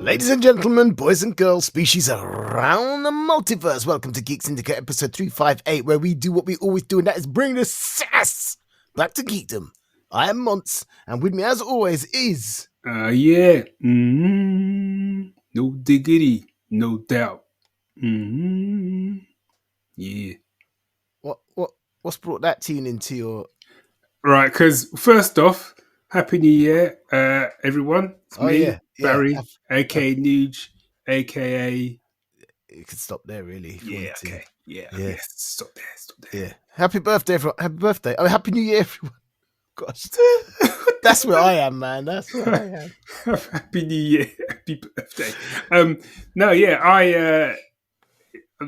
Ladies and gentlemen, boys and girls, species around the multiverse, welcome to Geek Syndicate episode 358, where we do what we always do, and that is bring the sass back to geekdom. I am Monts, and with me as always is... No diggity, no doubt. Yeah. What's brought that tune into your... Right, because first off, Happy New Year, everyone. It's me, Barry, aka Nuge, aka... You can stop there, really. Yeah, okay. Yeah. Stop there. Yeah. Happy birthday, everyone. Happy birthday. Oh, Happy New Year, everyone. Gosh. That's where I am, man. That's where I am. Happy New Year. Happy birthday. I'm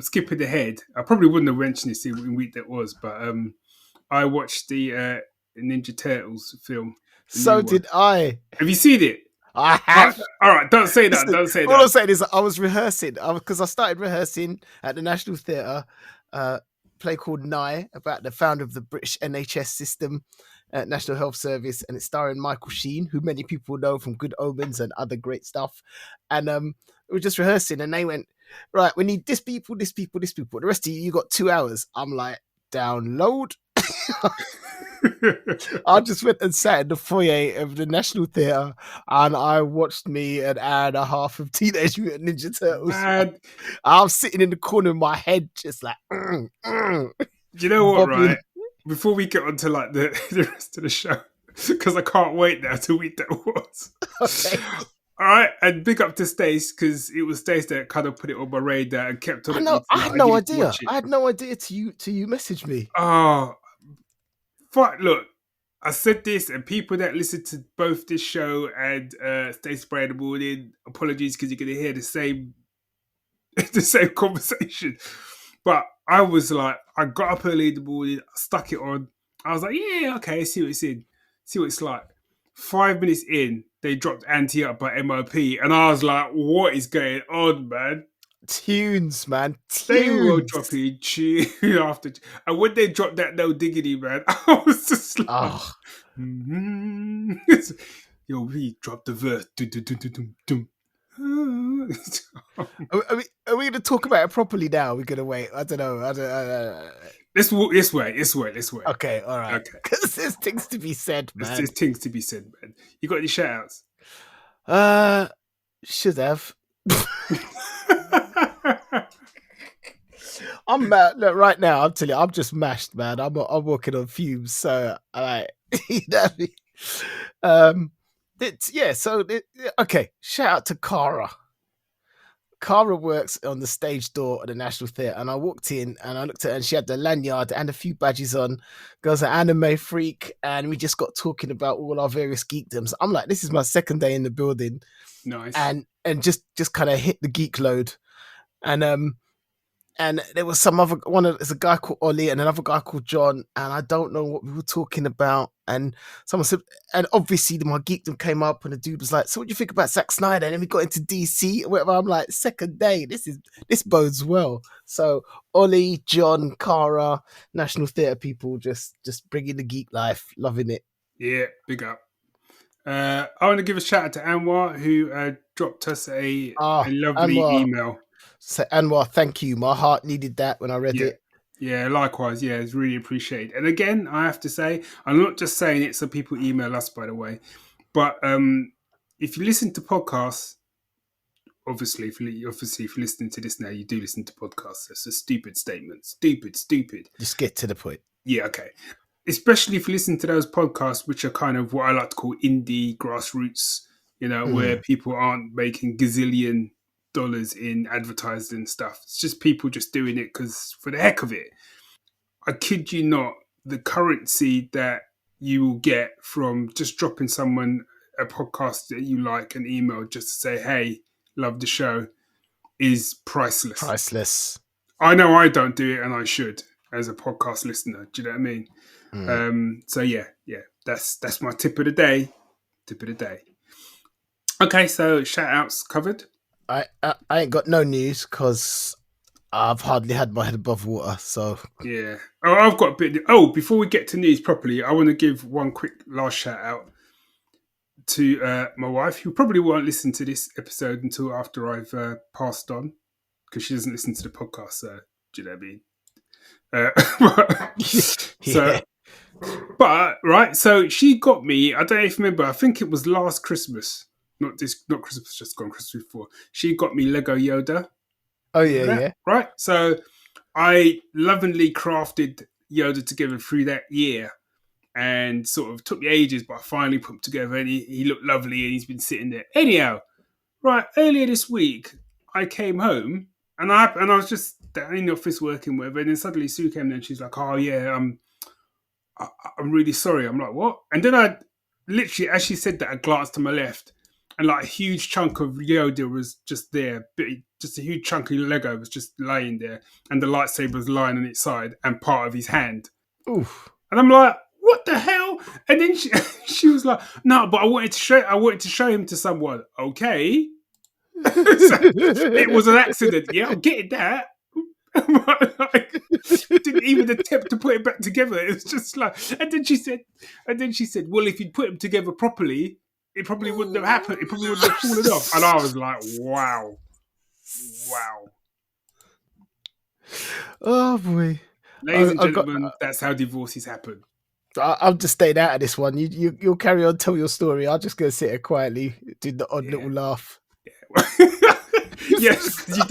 skipping ahead. I probably wouldn't have mentioned this in week that was, but I watched the Ninja Turtles film. So did I. Have you seen it? I have. All right, don't say that. All I'm saying is I was rehearsing because I started rehearsing at the National Theatre, play called Nye, about the founder of the British NHS system, National Health Service, and it's starring Michael Sheen, who many people know from Good Omens and other great stuff. And we were just rehearsing, and they went, right, we need this people. The rest of you got 2 hours. I'm like, download. I just went and sat in the foyer of the National Theatre, and I watched me an hour and a half of Teenage Mutant Ninja Turtles. Man. I'm sitting in the corner of my head, just like, Do you know what, right? Before we get on to like the rest of the show, because I can't wait now to week that was. Okay. All right, and big up to Stace, because it was Stace that kind of put it on my radar and kept on. I had no idea. I had no idea till you messaged me. Oh, fuck! Look, I said this, and people that listen to both this show and Stace Spray in the Morning, apologies because you're going to hear the same conversation. But I was like, I got up early in the morning, I stuck it on. I was like, yeah, okay, see what it's like. 5 minutes in, they dropped Anti Up by MOP, and I was like, what is going on, man? Tunes, man. They were dropping tune after tune. And when they dropped that No Diggity, man, I was just like, Yo, we dropped the verse. Are we going to talk about it properly now? We're going to wait. I don't know. Let's walk this way. Okay, all right. Okay. Because there's things to be said, man. There's things to be said, man. You got any shout-outs? Should have. I'm look, right now, I'm telling you, I'm just mashed, man. I'm walking on fumes, so you know what I mean? Okay, shout out to Cara. Cara works on the stage door at the National Theatre, and I walked in and I looked at her and she had the lanyard and a few badges on. Girl's an anime freak, and we just got talking about all our various geekdoms. I'm like, this is my second day in the building. Nice. And just kind of hit the geek load. And there was there's a guy called Ollie and another guy called John, and I don't know what we were talking about. And someone said, and obviously my geekdom came up, and the dude was like, so what do you think about Zack Snyder? And then we got into DC, whatever. I'm like, second day, this bodes well. So Ollie, John, Cara, National Theatre people, just bringing the geek life, loving it. Yeah, big up. I want to give a shout out to Anwar, who dropped us a lovely email. So Anwar, thank you. My heart needed that when I read it. Yeah, likewise. Yeah, it's really appreciated. And again, I have to say, I'm not just saying it so people email us, by the way. But if you listen to podcasts, obviously, if you're listening to this now, you do listen to podcasts. That's a stupid statement. Stupid. Just get to the point. Yeah, okay. Especially if you listen to those podcasts, which are kind of what I like to call indie grassroots, where people aren't making gazillion dollars in advertising stuff. It's just people just doing it because for the heck of it. I kid you not, the currency that you will get from just dropping someone a podcast that you like an email just to say, hey, love the show, is priceless. I know I don't do it, and I should as a podcast listener. Do you know what I mean? So yeah, that's my tip of the day. Okay, so shout outs covered. I ain't got no news because I've hardly had my head above water. So yeah. Oh, I've got a bit. Oh, before we get to news properly, I want to give one quick last shout out to my wife, who probably won't listen to this episode until after I've passed on, because she doesn't listen to the podcast. So, do you know what I mean? Yeah. So, but right, so she got me. I don't know if you remember. I think it was last Christmas, not Christmas just gone, Christmas before. She got me Lego Yoda. Oh Remember yeah, that? yeah. Right. So I lovingly crafted Yoda together through that year, and sort of took me ages, but I finally put him together, and he looked lovely, and he's been sitting there. Anyhow, right, earlier this week, I came home, and I was just down in the office working with her, and then suddenly Sue came in, and she's like, "Oh yeah, I'm really sorry." I'm like, "What?" And then I literally, as she said that, I glanced to my left, and like a huge chunk of Yoda was just there, just a huge chunk of Lego was just laying there, and the lightsaber was lying on its side, and part of his hand. Oof. And I'm like, "What the hell?" And then she she was like, "No, but I wanted to show him to someone." Okay, so it was an accident. Yeah, I'm getting that. Like, didn't even attempt to put it back together. It was just like, and then she said, "Well, if you'd put them together properly, it probably wouldn't have happened. It probably wouldn't have fallen off." And I was like, "Wow, wow." Oh boy. Ladies and I got. gentlemen, that's how divorces happen. I'll just stay out of this one. You'll carry on, tell your story. I'll just go sit here quietly, do the odd little laugh. Yes, because you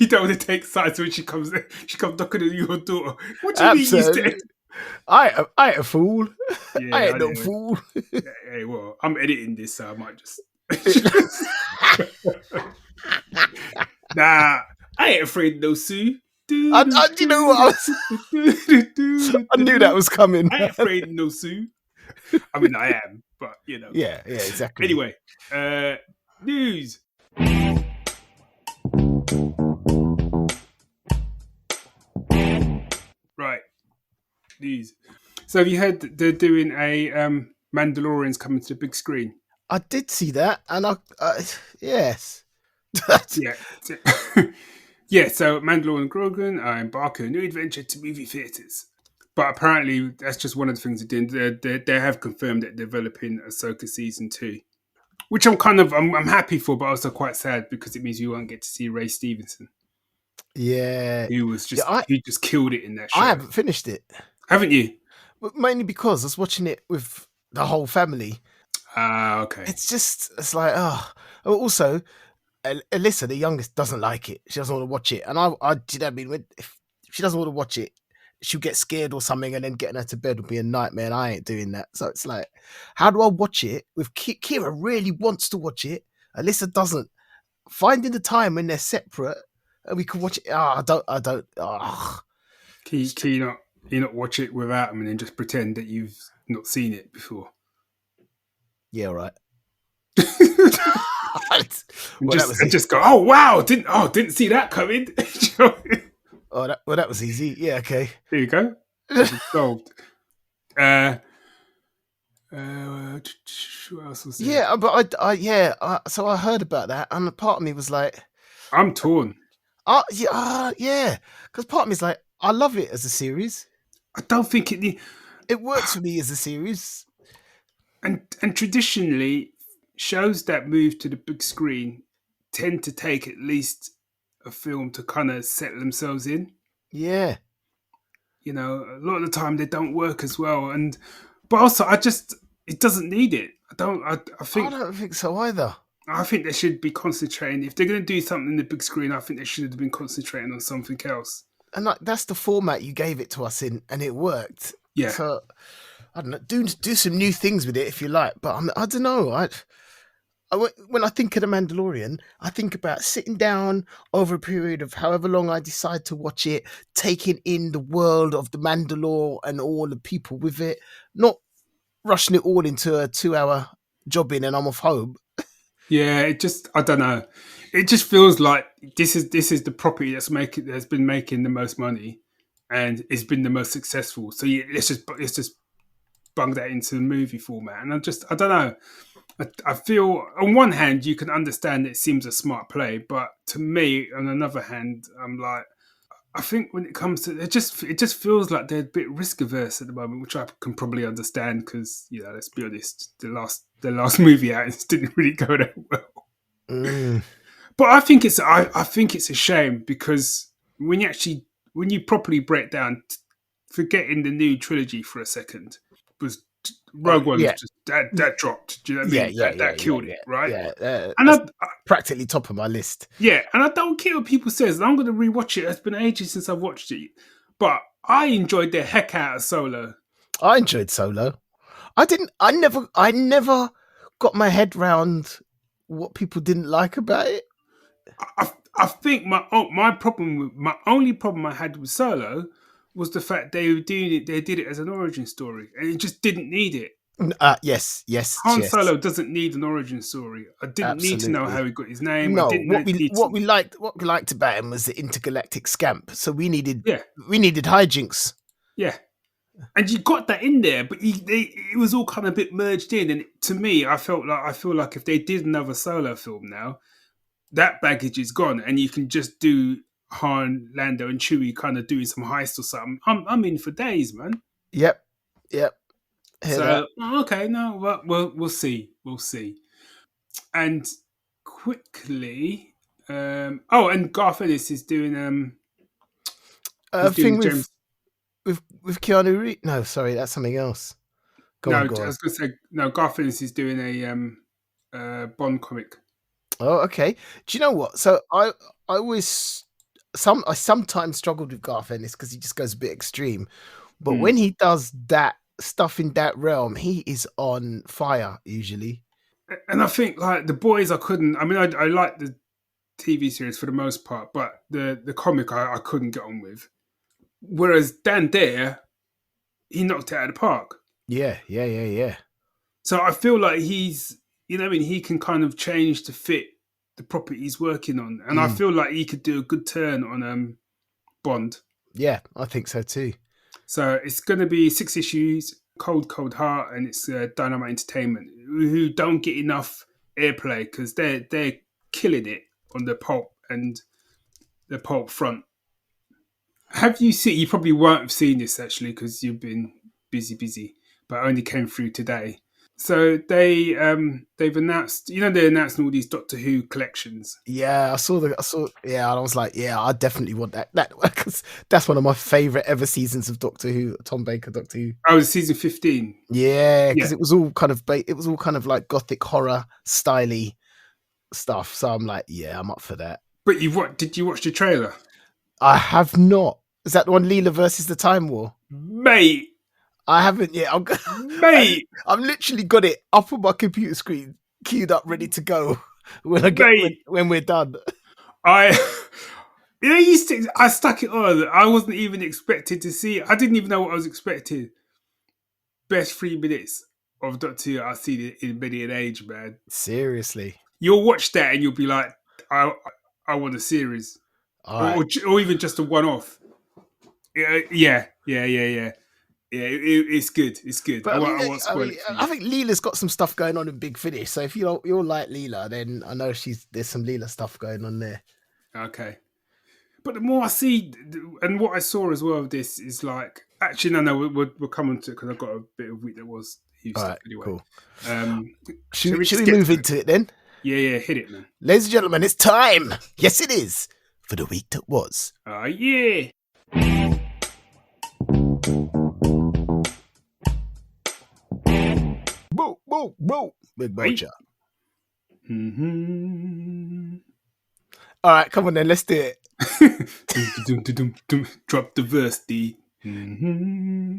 don't want to take sides when she comes knocking on your door. What do you mean you Absolutely. said? I ain't a fool. Yeah, I ain't no know. fool. Hey, well, I'm editing this, so I might just. Nah, I ain't afraid of no Sue. You know what? I knew that was coming. I ain't afraid of no Sue. I mean, I am, but you know. Yeah, exactly. Anyway, news. Right, news. So have you heard that they're doing a Mandalorian's coming to the big screen? I did see that, and yes. Yeah. Yeah, so Mando and Grogu are embarking on a new adventure to movie theatres. But apparently, that's just one of the things they're doing. They have confirmed that they're developing Ahsoka Season 2. Which I'm happy for, but also quite sad because it means you won't get to see Ray Stevenson. Yeah. Who just killed it in that show. I haven't finished it. Haven't you? Mainly because I was watching it with the whole family. Okay. It's like, oh. Also, Alyssa, the youngest, doesn't like it. She doesn't want to watch it. And I you know what I mean? If she doesn't want to watch it, she'll get scared or something, and then getting her to bed will be a nightmare, and I ain't doing that. So it's like, how do I watch it? With Kira really wants to watch it. Alyssa doesn't. Finding the time when they're separate, and we can watch it. I don't. Can you not watch it without them and then just pretend that you've not seen it before? Yeah, right. Just go, "Oh wow, didn't see that coming." That was easy. Yeah, okay. There you go. Solved. What else was there? Yeah, but so I heard about that, and a part of me was like, I'm torn. Yeah, because part of me is like, I love it as a series. I don't think it works for me as a series. And traditionally, shows that move to the big screen tend to take at least a film to kind of settle themselves in. Yeah. You know, a lot of the time they don't work as well. But also, it doesn't need it. I don't think so either. I think they should be concentrating. If they're going to do something in the big screen, I think they should have been concentrating on something else. And that's the format you gave it to us in, and it worked. Yeah. So I don't know. Do some new things with it if you like, but I don't know. When I think of The Mandalorian, I think about sitting down over a period of however long I decide to watch it, taking in the world of the Mandalore and all the people with it, not rushing it all into a 2-hour jobbing and I'm off home. Yeah, I don't know. It just feels like this is the property that's been making the most money and it's been the most successful. So yeah, let's just bung that into the movie format. And I don't know. I feel on one hand you can understand it seems a smart play, but to me, on another hand, I'm like, I think when it comes to it just feels like they're a bit risk averse at the moment, which I can probably understand because let's be honest, the last movie out didn't really go that well. But I think it's a shame because when you properly break down, forgetting the new trilogy for a second, was Rogue One was just that dropped. Do you know what I mean? That killed it, right? Yeah, and that's practically top of my list. Yeah, and I don't care what people says. I'm going to rewatch it. It's been ages since I've watched it, but I enjoyed the heck out of Solo. I enjoyed Solo. I never got my head round what people didn't like about it. I think my only problem I had with Solo was the fact they did it as an origin story, and it just didn't need it. Yes. Han Solo doesn't need an origin story. I didn't need to know how he got his name. No, what we liked about him was the intergalactic scamp. So we needed hijinks. Yeah, and you got that in there, but it was all kind of a bit merged in. And to me, I feel like if they did another Solo film now, that baggage is gone, and you can just do Han, Lando, and Chewie kind of doing some heist or something. I'm in for days, man. Yep. So okay, no, we'll see. And quickly, and Garth Ennis is doing a thing with Keanu Reeves. No, sorry, that's something else. Go on. I was going to say no. Garth Ennis is doing a Bond comic. Oh, okay. Do you know what? So I sometimes struggled with Garth Ennis because he just goes a bit extreme, but when he does that stuff in that realm, he is on fire usually. And I think like the boys, I couldn't. I mean, I like the TV series for the most part, but the comic I couldn't get on with. Whereas Dan Dare, he knocked it out of the park. Yeah. So I feel like he's, he can kind of change to fit the property he's working on, and I feel like he could do a good turn on Bond. Yeah, I think so too. So it's going to be 6 issues, Cold Heart, and it's Dynamite Entertainment, who don't get enough airplay because they're killing it on the pulp and the pulp front. Have you seen? You probably won't have seen this actually because you've been busy, but I only came through today. So they've announced, they're announcing all these Doctor Who collections. Yeah, I saw. Yeah, and I was like, yeah, I definitely want that because that's one of my favorite ever seasons of Doctor Who. Tom Baker Doctor Who. Oh, it's season 15. Yeah, because it was all kind of like gothic horror styly stuff. So I'm like, yeah, I'm up for that. But did you watch the trailer? I have not. Is that the one, Leela versus the Time War? Mate, I haven't yet. Mate, I've literally got it up on my computer screen, queued up, ready to go when we're done. I stuck it on. I wasn't even expected to see it. I didn't even know what I was expecting. Best 3 minutes of Doctor Who I've seen in many an age, man. Seriously, you'll watch that and you'll be like, I want a series, or even just a one-off. Yeah. It's good. It's good. But I think Leela's got some stuff going on in Big Finish. So if you're like Leela, then I know there's some Leela stuff going on there. Okay. But the more I see, and what I saw as well of this is like, actually, no, we'll come on to it because I've got a bit of week that was Houston anyway. Cool. Should we move into it then? Yeah, hit it, man. Ladies and gentlemen, it's time. Yes, it is for the week that was. Yeah. Boo, big bocha. Mm-hmm. All right, come on then, let's do it. Drop the verse, D. Mm-hmm.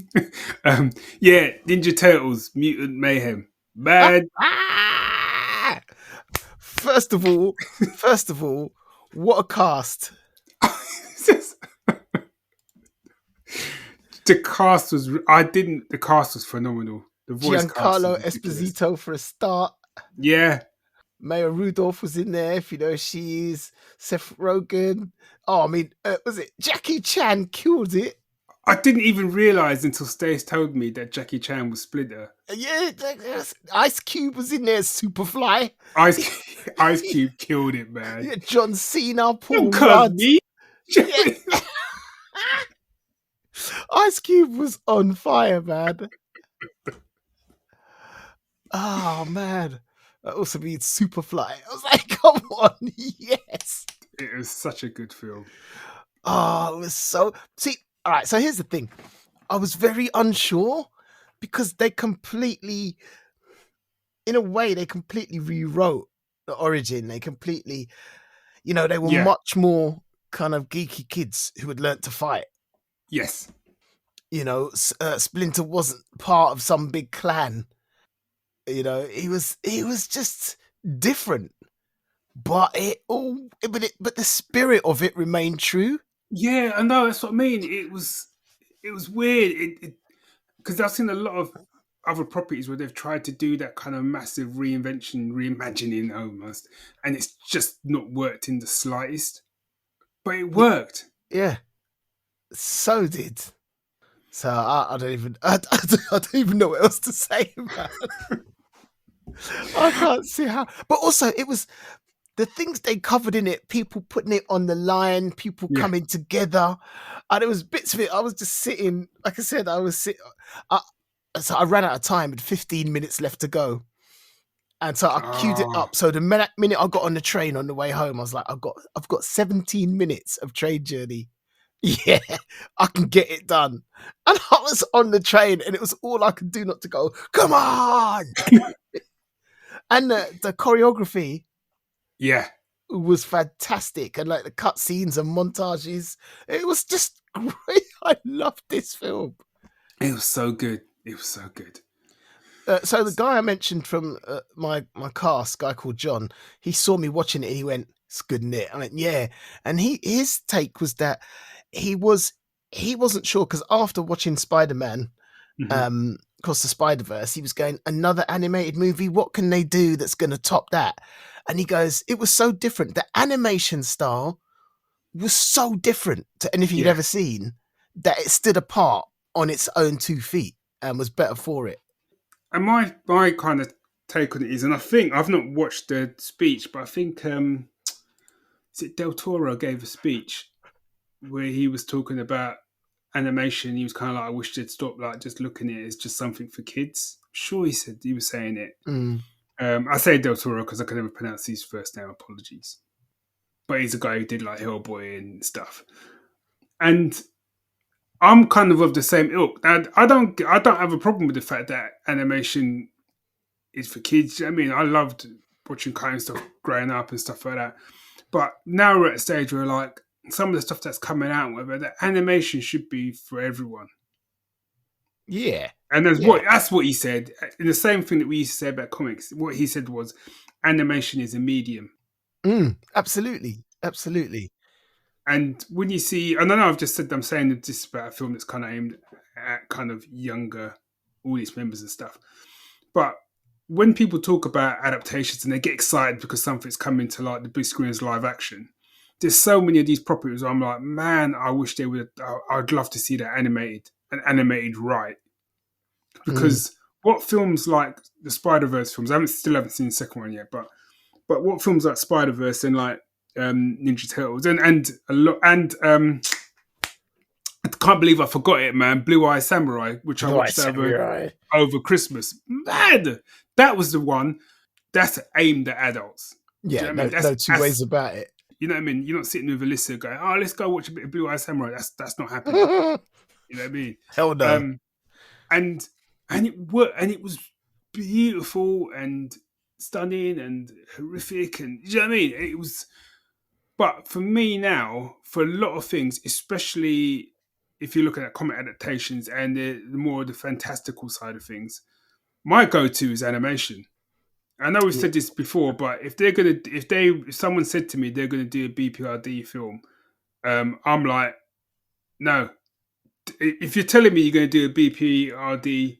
Ninja Turtles, Mutant Mayhem. Man. First of all, what a cast. The cast was phenomenal. The voice Giancarlo Esposito for a start. Yeah. Maya Rudolph was in there, if you know she is. Seth Rogen. Oh, I mean, was it Jackie Chan killed it? I didn't even realise until Stace told me that Jackie Chan was Splinter. Yeah, Ice Cube was in there as Superfly. Ice Cube killed it, man. Yeah, John Cena, Paul Rudd. Me. Yeah. Ice Cube was on fire, man. Oh man. That also means Superfly. I was like, come on, yes. It was such a good film. Oh, it was so. See, all right. So here's the thing. I was very unsure because they completely, in a way, they completely rewrote the origin. They completely, they were Yeah. much more kind of geeky kids who had learnt to fight. Yes. Splinter wasn't part of some big clan. He was just different. But but the spirit of it remained true. Yeah, I know. That's what I mean. It was weird. Because I've seen a lot of other properties where they've tried to do that kind of massive reinvention, reimagining almost, and it's just not worked in the slightest. But it worked. Yeah, so did. So I don't even I don't even know what else to say, man. I can't see how. But also, it was the things they covered in it. People putting it on the line, people Yeah. coming together, and it was bits of it. I was just sitting, like I said, I was sitting. So I ran out of time with 15 minutes left to go. And so I queued it up. So the minute I got on the train on the way home, I was like, I've got 17 minutes of train journey. Yeah, I can get it done. And I was on the train, and it was all I could do not to go, come on. And the choreography, Yeah, was fantastic, and like the cut scenes and montages, it was just great. I loved this film. it was so good. It was so good. So the guy I mentioned from my cast, guy called John, he saw me watching it and he went, "It's good, isn't it?" I went, "Yeah." And his take was that he wasn't sure, because after watching Spider-Man, Across the Spider-Verse, he was going, another animated movie, what can they do that's going to top that? And he goes, it was so different. The animation style was so different to anything you'd Yeah. ever seen that it stood apart on its own 2 feet and was better for it. And my kind of take on it is, and I think I've not watched the speech, but I think is it Del Toro gave a speech where he was talking about animation. He was kind of like, I wish they'd stop like just looking at it as just something for kids. I'm sure he was saying it. I say Del Toro because I can never pronounce his first name. Apologies, but he's a guy who did like Hellboy and stuff. And I'm kind of the same ilk. Now, I don't have a problem with the fact that animation is for kids. I mean, I loved watching cartoon stuff growing up and stuff like that. But now we're at a stage where like some of the stuff that's coming out, whether the animation should be for everyone. Yeah. And that's what he said. In the same thing that we used to say about comics, what he said was animation is a medium. Absolutely. Absolutely. And when you see, I don't know, I'm saying this about a film that's kind of aimed at kind of younger audience members and stuff. But when people talk about adaptations and they get excited because something's coming to like the big screen as live action, there's so many of these properties where I'm like, man, I wish they would. I'd love to see that animated right. Because what films like the Spider-Verse films, I still haven't seen the second one yet, but what films like Spider-Verse and like Ninja Turtles and a lot I can't believe I forgot it, man. Blue Eye Samurai, which I watched over Christmas. Man, that was the one that's aimed at adults. Yeah, no two ways about it. You know what I mean? You're not sitting with Alyssa going, "Oh, let's go watch a bit of Blue Eye Samurai." That's not happening. You know what I mean? Hell no. And it worked, and it was beautiful and stunning and horrific, and you know what I mean? It was. But for me now, for a lot of things, especially if you're looking at comic adaptations and the more the fantastical side of things, my go-to is animation. I know we've said this before, but if someone said to me they're gonna do a BPRD film, I'm like, no. If you're telling me you're gonna do a BPRD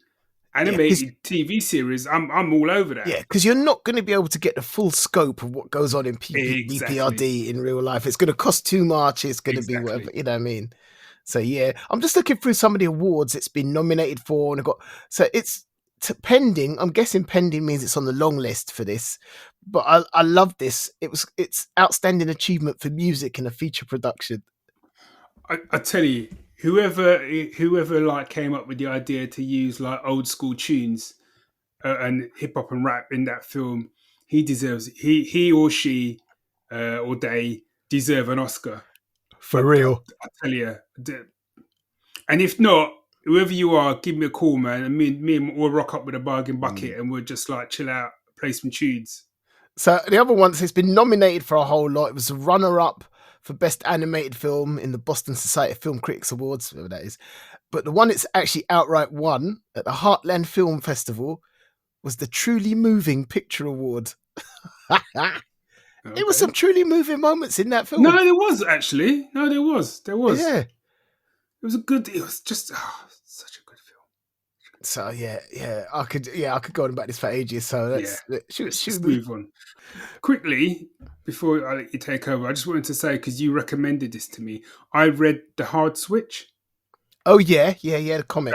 animated TV series, I'm all over that. Yeah, because you're not going to be able to get the full scope of what goes on in BPRD in real life. It's going to cost too much. It's going to be whatever, you know what I mean? So yeah, I'm just looking through some of the awards it's been nominated for, and it's pending. I'm guessing pending means it's on the long list for this. But I love this. It's outstanding achievement for music in a feature production. I tell you, whoever like came up with the idea to use like old school tunes and hip hop and rap in that film, he deserves it. He or she or they deserve an Oscar. For real. I tell you. And if not, whoever you are, give me a call, man. And me and we'll rock up with a bargain bucket and we'll just like chill out, play some tunes. So the other ones, it's been nominated for a whole lot. It was a runner-up for Best Animated Film in the Boston Society of Film Critics Awards, whatever that is. But the one it's actually outright won at the Heartland Film Festival was the Truly Moving Picture Award. There was some truly moving moments in that film. No, there was actually. No, there was. There was. Yeah. It was just such a good film. So yeah, I could go on about this for ages. So let's move on quickly before I let you take over. I just wanted to say, because you recommended this to me, I read The Hard Switch. Oh yeah, the comic.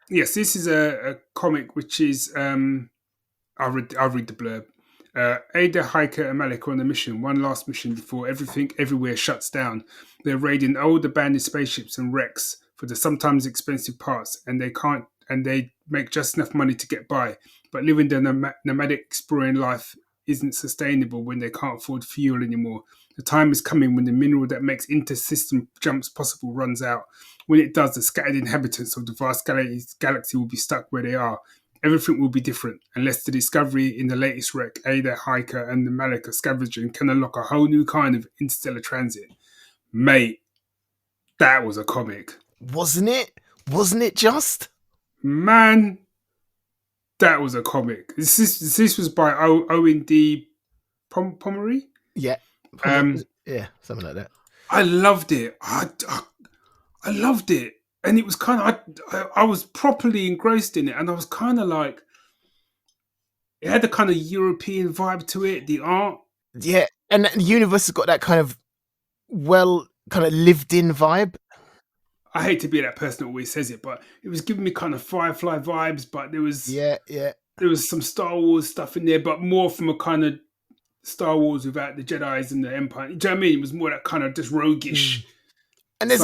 Yes, this is a comic which is I'll read the blurb. Ada, Hiker, and Malik are on a mission, one last mission before everything everywhere shuts down. They're raiding old abandoned spaceships and wrecks for the sometimes expensive parts, and they make just enough money to get by. But living the nomadic exploring life isn't sustainable when they can't afford fuel anymore. The time is coming when the mineral that makes inter-system jumps possible runs out. When it does, the scattered inhabitants of the vast galaxy will be stuck where they are. Everything will be different unless the discovery in the latest wreck, Ada, Hiker, and the Malika scavenging can unlock a whole new kind of interstellar transit. Mate, that was a comic. Wasn't it? Wasn't it just? Man, that was a comic. This was by Owen D. Pomeroy? Yeah. Yeah, something like that. I loved it. I loved it. And it was kind of, I was properly engrossed in it. And I was kind of like, it had a kind of European vibe to it, the art. Yeah. And the universe has got that kind of lived in vibe. I hate to be that person that always says it, but it was giving me kind of Firefly vibes. But there was there was some Star Wars stuff in there, but more from a kind of Star Wars without the Jedis and the Empire. Do you know what I mean? It was more that kind of just roguish. And there's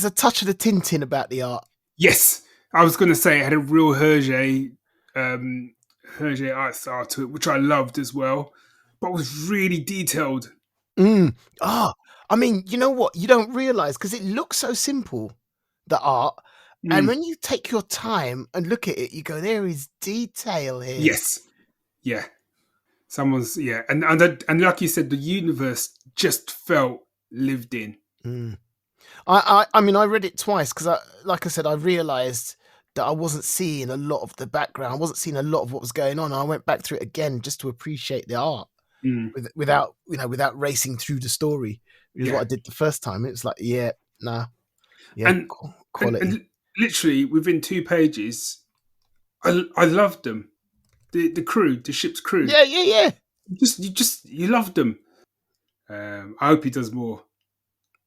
a touch of the Tintin about the art. Yes, I was going to say it had a real Hergé art style to it, which I loved as well, but was really detailed. I mean, you know what? You don't realise, because it looks so simple, the art. And when you take your time and look at it, you go, there is detail here. Yes. Yeah. And like you said, the universe just felt lived in. I mean, I read it twice because, like I said, I realised that I wasn't seeing a lot of the background. I wasn't seeing a lot of what was going on. I went back through it again just to appreciate the art without racing through the story, which is what I did the first time. It was like, quality. And literally within 2 pages, I loved them. The crew, the ship's crew. Yeah. You loved them. I hope he does more.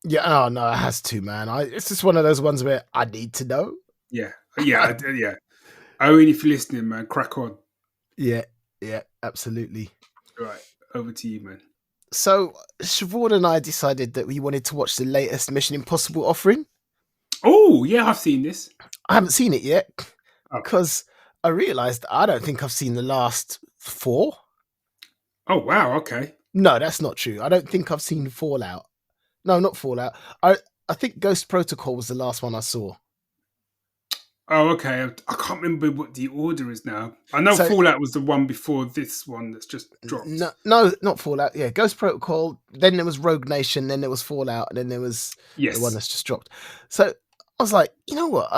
Yeah, oh no, it has to, man. It's just one of those ones where I need to know. Yeah. Owen, if you're listening, man, crack on. Yeah, absolutely. Right, over to you, man. So, Siobhan and I decided that we wanted to watch the latest Mission Impossible offering. Oh, yeah, I've seen this. I haven't seen it yet because I realised I don't think I've seen the last 4. Oh, wow, okay. No, that's not true. I don't think I've seen Fallout. No, not Fallout. I think Ghost Protocol was the last one I saw. Oh, okay. I can't remember what the order is now. I know Fallout was the one before this one that's just dropped. No, not Fallout. Yeah, Ghost Protocol. Then there was Rogue Nation. Then there was Fallout. And then there was the one that's just dropped. So I was like, you know what?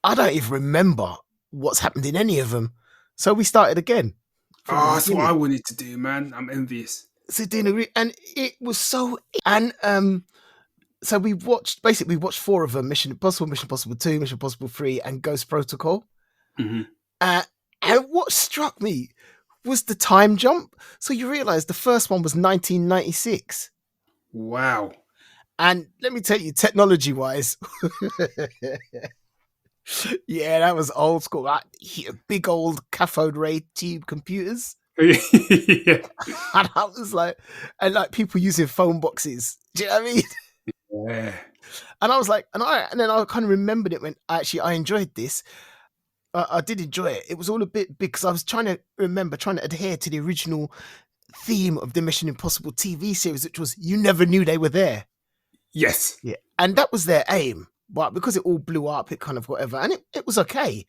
I don't even remember what's happened in any of them. So we started again. Oh, that's what I wanted to do, man. I'm envious. So and it was so, and so we watched 4 of them: Mission Impossible 2, Mission Impossible 3, and Ghost Protocol. Mm-hmm. And what struck me was the time jump. So you realise the first one was 1996. Wow! And let me tell you, technology-wise, yeah, that was old school. Like, big old cathode ray tube computers. Yeah. And I was like, and like people using phone boxes. Do you know what I mean? Yeah. And I was like, and then I kind of remembered it when actually I enjoyed this. I did enjoy it. It was all a bit because I was trying to adhere to the original theme of the Mission Impossible TV series, which was you never knew they were there. Yes. Yeah. And that was their aim. But because it all blew up, it kind of whatever. And it was okay.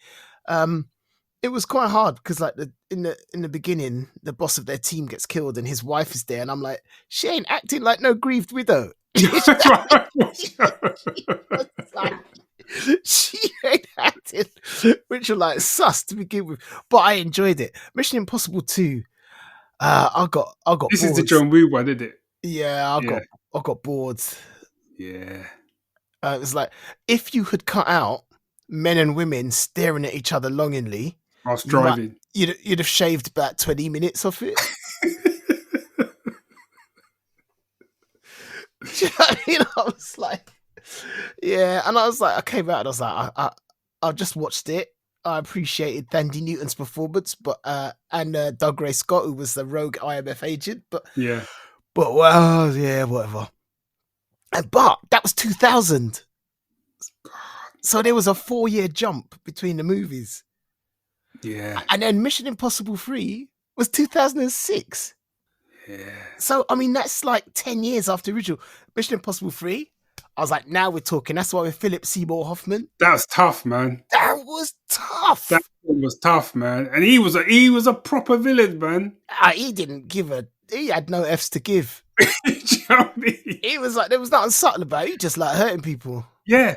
It was quite hard because like in the beginning, the boss of their team gets killed and his wife is there. And I'm like, she ain't acting like no grieved widow. She ain't acting, which are like sus to begin with. But I enjoyed it. Mission Impossible 2. I got This bored. is the John Woo one, isn't it? Yeah, I got bored. Yeah. It was like if you had cut out men and women staring at each other longingly, I was driving. You'd have shaved about 20 minutes off it. Do you know what I mean? I was like, yeah, and I was like, I came out and I was like, I just watched it. I appreciated Thandie Newton's performance, but and Doug Ray Scott, who was the rogue IMF agent, but well, yeah, whatever. But that was 2000, so there was a 4-year jump between the movies. Yeah, and then Mission Impossible 3 was 2006. Yeah. So I mean, that's like 10 years after the original Mission Impossible 3. I was like, now we're talking. That's why with Philip Seymour Hoffman. That was tough, man. That was tough. That was tough, man. And he was a proper villain, man. He had no F's to give. Do you know what I mean? He was like, there was nothing subtle about it. He just like hurting people. Yeah.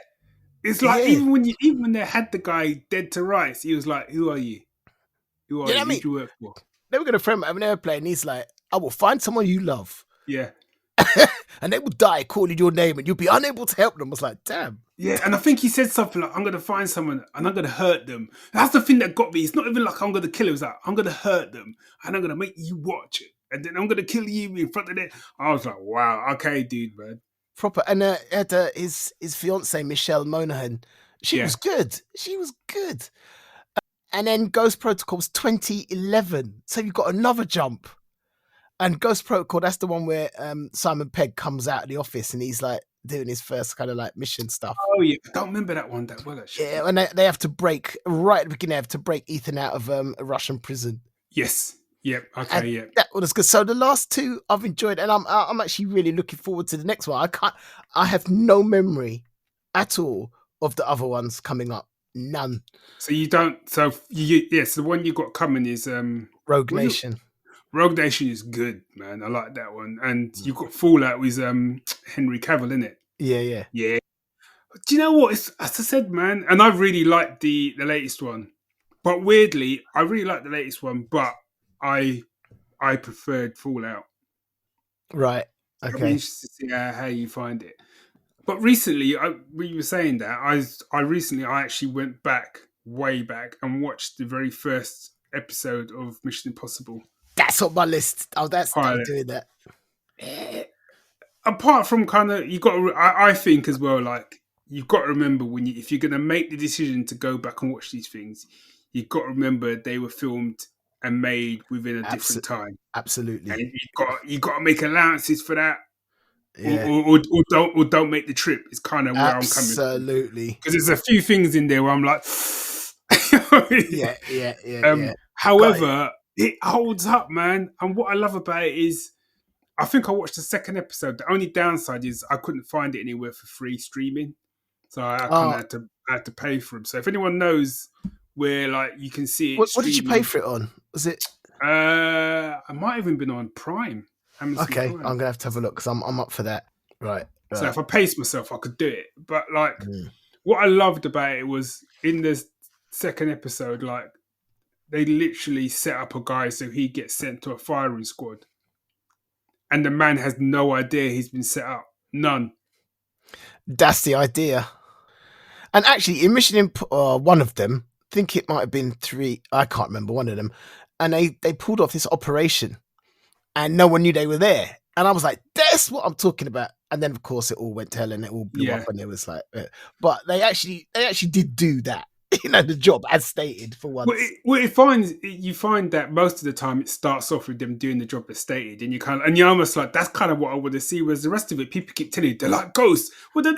It's like even when they had the guy dead to rights, he was like, "Who are you? Who are you? Who do you work for?" They were gonna throw him out of an airplane. And he's like, "I will find someone you love." Yeah. And they will die calling your name, and you'll be unable to help them. I was like, damn. Yeah, and I think he said something like, "I'm gonna find someone and I'm gonna hurt them." That's the thing that got me. It's not even like I'm gonna kill him. It's like I'm gonna hurt them and I'm gonna make you watch it, and then I'm gonna kill you in front of them. I was like, "Wow, okay, dude, man." Proper, and his fiance Michelle Monaghan, she was good. She was good. And then Ghost Protocol's 2011, so you've got another jump. And Ghost Protocol, that's the one where Simon Pegg comes out of the office and he's like doing his first kind of like mission stuff. Oh yeah, I don't remember that one that well actually. Yeah, and they have to break right at the beginning. They have to break Ethan out of a Russian prison. Yes. Yep. Okay. And yeah. that was good. So the last two I've enjoyed, and I'm actually really looking forward to the next one. I have no memory at all of the other ones coming up. None. So you don't. So yes, the one you got coming is Rogue Nation. Rogue Nation is good, man. I like that one. And you've got Fallout with Henry Cavill in it. Yeah. Yeah. Do you know what? As I said, man, and I really liked the latest one. But weirdly, I really liked the latest one, but I preferred Fallout. Right. Okay. I'm interested to see how you find it. But recently, when you were saying that, I actually went way back, and watched the very first episode of Mission Impossible. That's on my list. Oh, I'm doing that. Apart from kind of, you got to, I think as well, like you've got to remember if you're going to make the decision to go back and watch these things, you've got to remember they were filmed and made within a different time. Absolutely. And you got to make allowances for that. Yeah. Or don't make the trip. It's kind of where I'm coming from. Absolutely. Because there's a few things in there where I'm like, yeah. However, it holds up, man. And what I love about it is, I think I watched the second episode. The only downside is I couldn't find it anywhere for free streaming, so I kind of had to pay for them. So if anyone knows where like you can see it, what did you pay for it on? Was it? I might have even been on Prime. Amazon Prime. I'm gonna have to have a look because I'm up for that. Right. So if I paced myself, I could do it. But like, what I loved about it was in the second episode, like they literally set up a guy so he gets sent to a firing squad. And the man has no idea he's been set up. None. That's the idea. And actually, in one of them, I think it might have been 3. I can't remember one of them. And they pulled off this operation, and no one knew they were there. And I was like, "That's what I'm talking about." And then, of course, it all went to hell and it all blew up. And it was like, but they actually did do that. the job as stated for once. You find that most of the time it starts off with them doing the job as stated, and you're almost like, that's kind of what I want to see. Whereas the rest of it, people keep telling you they're like ghosts. Well, they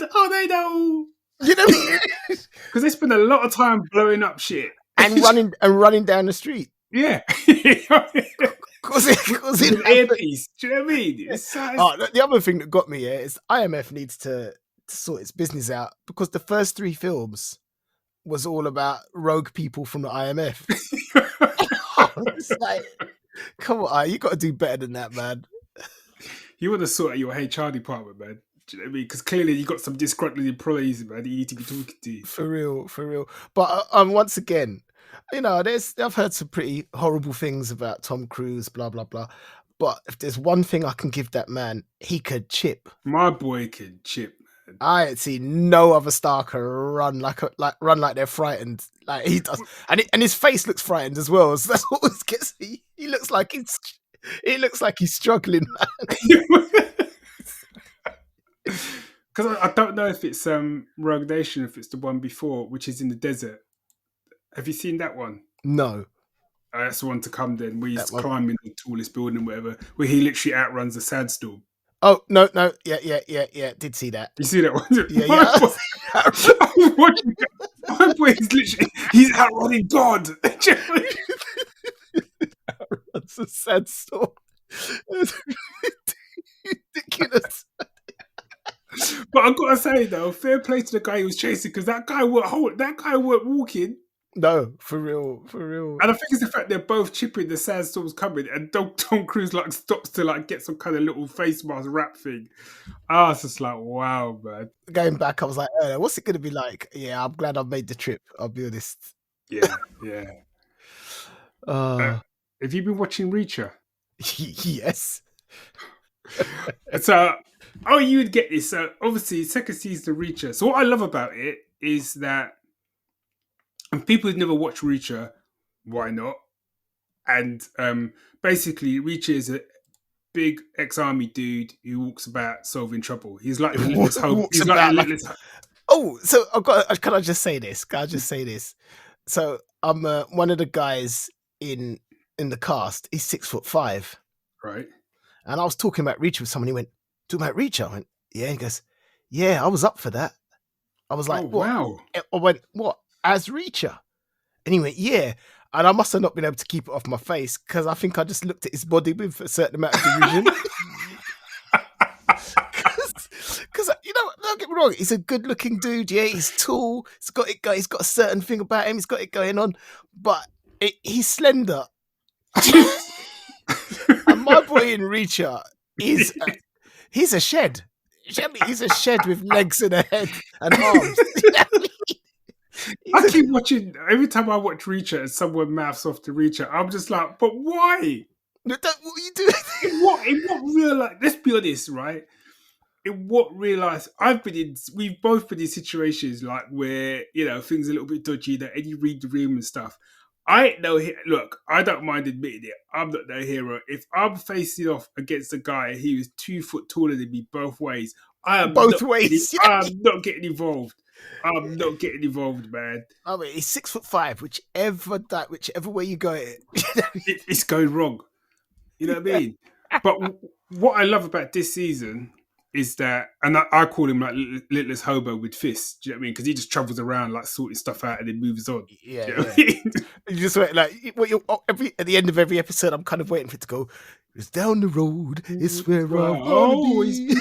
know, because they spend a lot of time blowing up shit and running down the street. Yeah, Cause it earpiece. Do you know what I mean? The other thing that got me here is IMF needs to sort its business out, because the first 3 films was all about rogue people from the IMF. It's like, come on, you got to do better than that, man. You want to sort out your HR department, man. Do you know what I mean? Because clearly you got some disgruntled employees, man, that you need to be talking to. For real. But once again, I've heard some pretty horrible things about Tom Cruise, blah blah blah. But if there's one thing I can give that man, he could chip. My boy can chip. I ain't seen no other star can run like they're frightened, like he does, and his face looks frightened as well. So that's what gets me. He looks like he's struggling, man. Because I don't know if it's Rogue Nation, if it's the one before, which is in the desert. Have you seen that one? No. That's the one to come then, where he's climbing the tallest building or whatever, where he literally outruns a sandstorm. Oh, no. Yeah. Did see that. You see that one? Yeah. I was watching that. My boy is literally, he's outrunning God. Outruns a sandstorm. Ridiculous. But I've got to say, though, fair play to the guy he was chasing, because that guy weren't walking. No, for real. And I think it's the fact they're both chipping, the sandstorm's coming, and Tom Cruise stops to get some kind of little face mask wrap thing. I was just like, wow, man. Going back, I was like, what's it going to be like? Yeah, I'm glad I made the trip. I'll be honest. Yeah. Have you been watching Reacher? Yes. So, you would get this. So, obviously, second season of Reacher. So, what I love about it is that, and people who've never watched Reacher, why not? And basically, Reacher is a big ex-army dude who walks about solving trouble. He's like the littlest hope. He's like the littlest. Oh, so can I just say this? So I'm one of the guys in the cast. He's 6'5", right? And I was talking about Reacher with someone. He went, "Talking about Reacher?" I went, "Yeah." He goes, "Yeah, I was up for that." I was like, "What?" Wow. I went, "What? As Reacher?" And he went, "Yeah." And I must have not been able to keep it off my face, because I think I just looked at his body with a certain amount of derision. Because don't get me wrong, he's a good-looking dude. Yeah, he's tall. He's got a certain thing about him. He's got it going on, but he's slender. And my boy in Reacher he's a shed. He's a shed with legs and a head and arms. I keep watching. Every time I watch Reacher and someone mouths off to Reacher, I'm just like, but why? What are you doing? In what real life? Let's be honest, right? In what real life we've both been in situations like where things are a little bit dodgy, that and you read the room and stuff. I ain't no look. I don't mind admitting it. I'm not no hero. If I'm facing off against a guy who is 2 foot taller than me both ways, I'm not getting involved. I'm not getting involved, man. I mean, he's 6'5". Whichever way you go, it's going wrong. You know what I mean? But what I love about this season is that, and I call him like littlest hobo with fists. Do you know what I mean? Because he just travels around like sorting stuff out and then moves on. Yeah, do you know what I mean? You just wait at the end of every episode. I'm kind of waiting for it to go. It's down the road. It's where I always be.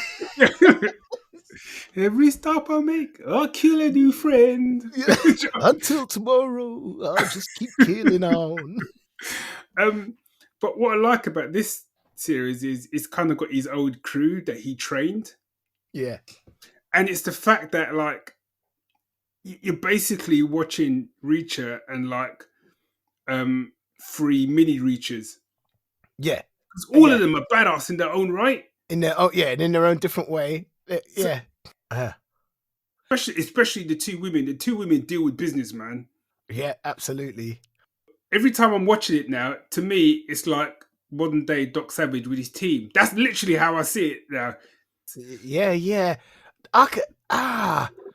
Every stop I make, I'll kill a new friend. Yeah. Until tomorrow, I'll just keep killing on. But what I like about this series is it's kind of got his old crew that he trained. Yeah. And it's the fact that you're basically watching Reacher and 3 mini Reachers. Yeah. Because all of them are badass in their own right. In their own different way. Yeah. Especially the 2 women. The 2 women deal with business, man. Yeah, absolutely. Every time I'm watching it now, to me, it's like modern day Doc Savage with his team. That's literally how I see it now. Yeah.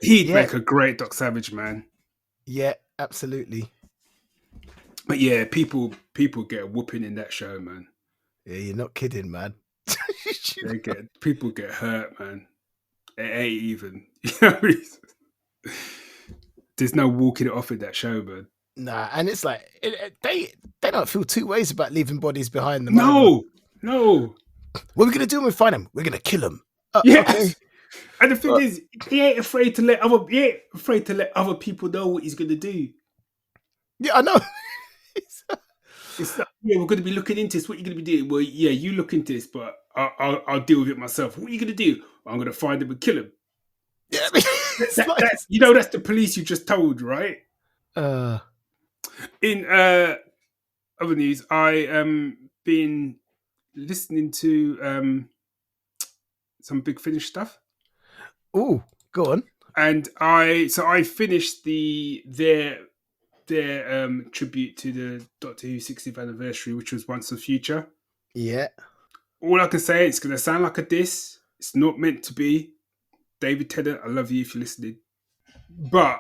He'd make a great Doc Savage, man. Yeah, absolutely. But yeah, people get a whooping in that show, man. Yeah, you're not kidding, man. People get hurt, man. It ain't even. You know, there's no walking it off in that show, man. Nah, and it's like they don't feel two ways about leaving bodies behind them either. No. What are we gonna do when we find them? We're gonna kill them. Yeah. Okay. And the thing is, he ain't afraid to let other people know what he's gonna do. Yeah, I know. It's like, yeah, we're going to be looking into this. What are you going to be doing? Well, yeah, you look into this, but I'll deal with it myself. What are you going to do? I'm going to find him and kill him. Yeah, I mean, That's the police you just told, right? In other news, I been listening to some Big Finish stuff. Oh, go on. And I finished their tribute to the Doctor Who 60th anniversary, which was Once the Future. Yeah. All I can say, it's going to sound like a diss. It's not meant to be. David Tennant, I love you if you're listening. But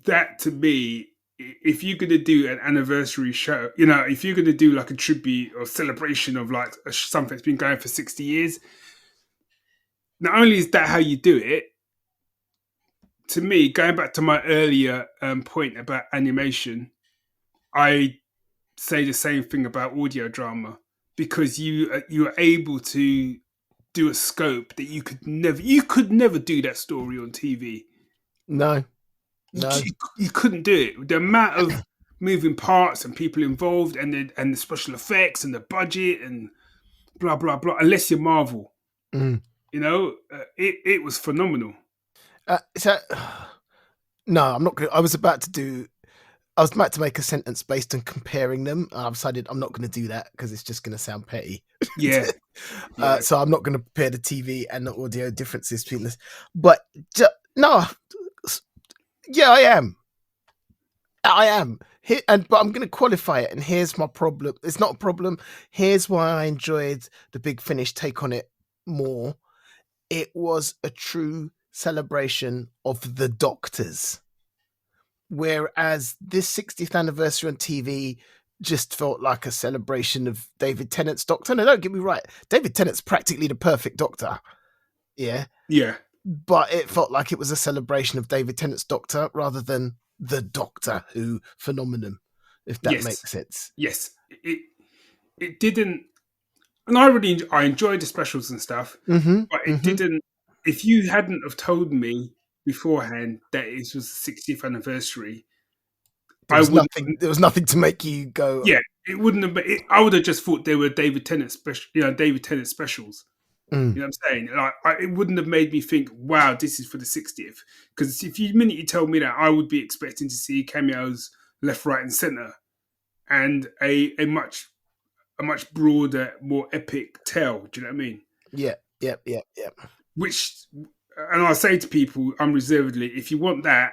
that, to me, if you're going to do an anniversary show, you know, if you're going to do like a tribute or celebration of like something that's been going for 60 years, not only is that how you do it, to me, going back to my earlier point about animation, I say the same thing about audio drama, because you're able to do a scope that you could never do that story on TV. No. You couldn't do it. The amount of moving parts and people involved, and the special effects and the budget and blah blah blah. Unless you're Marvel, you know, it was phenomenal. No, I'm not going to. I was about to make a sentence based on comparing them. I've decided I'm not going to do that because it's just going to sound petty. Yeah. So I'm not going to compare the TV and the audio differences between this. But no, yeah, I am. But I'm going to qualify it. And here's my problem. It's not a problem. Here's why I enjoyed the Big Finish take on it more. It was a true celebration of the Doctors. Whereas this 60th anniversary on TV just felt like a celebration of David Tennant's Doctor. No, don't get me right. David Tennant's practically the perfect Doctor. Yeah. Yeah. But it felt like it was a celebration of David Tennant's Doctor rather than the Doctor Who phenomenon, if that makes sense. Yes. It didn't, and I enjoyed the specials and stuff, but it didn't. If you hadn't have told me beforehand that it was the 60th anniversary, there was nothing to make you go. Yeah, it wouldn't have been. I would have just thought they were David Tennant specials. You know what I'm saying? Like, it wouldn't have made me think, "Wow, this is for the 60th." Because if you told me that, I would be expecting to see cameos left, right, and center, and a much broader, more epic tale. Do you know what I mean? Yeah. Which, and I say to people unreservedly, if you want that,